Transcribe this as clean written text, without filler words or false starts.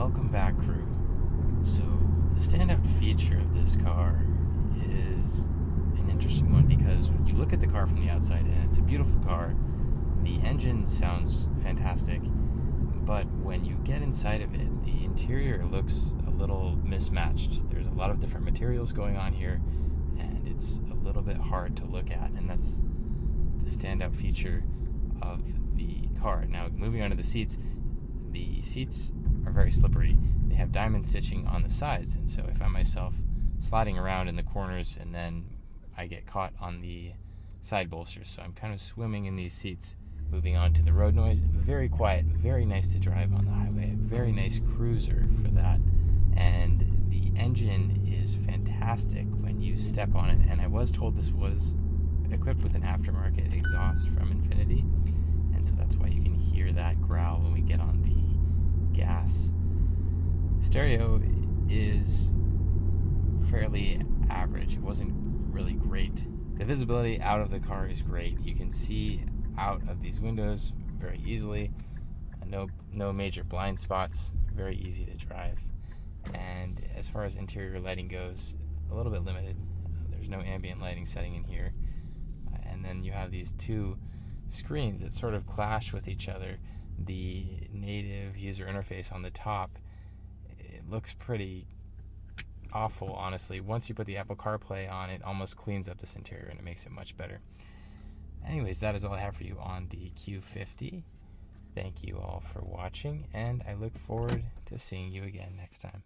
Welcome back, crew. So, the standout feature of this car is an interesting one because you look at the car from the outside and it's a beautiful car. The engine sounds fantastic, but when you get inside of it, the interior looks a little mismatched. There's a lot of different materials going on here, and it's a little bit hard to look at, and that's the standout feature of the car. Now, moving on to the seats are very slippery. They have diamond stitching on the sides, and so I find myself sliding around in the corners, and then I get caught on the side bolsters, so I'm kind of swimming in these seats. Moving on to the road noise, very quiet, very nice to drive on the highway, very nice cruiser for that, and the engine is fantastic when you step on it, and I was told this was equipped with an aftermarket exhaust from Infiniti, and so that's why you can hear that growl when we get on the gas. The stereo is fairly average. It wasn't really great. The visibility out of the car is great. You can see out of these windows very easily. No major blind spots. Very easy to drive. And as far as interior lighting goes, a little bit limited. There's no ambient lighting setting in here. And then you have these two screens that sort of clash with each other. The native user interface on the top, it looks pretty awful, honestly. Once you put the Apple CarPlay on, it almost cleans up this interior and it makes it much better. Anyways, that is all I have for you on the Q50. Thank you all for watching, and I look forward to seeing you again next time.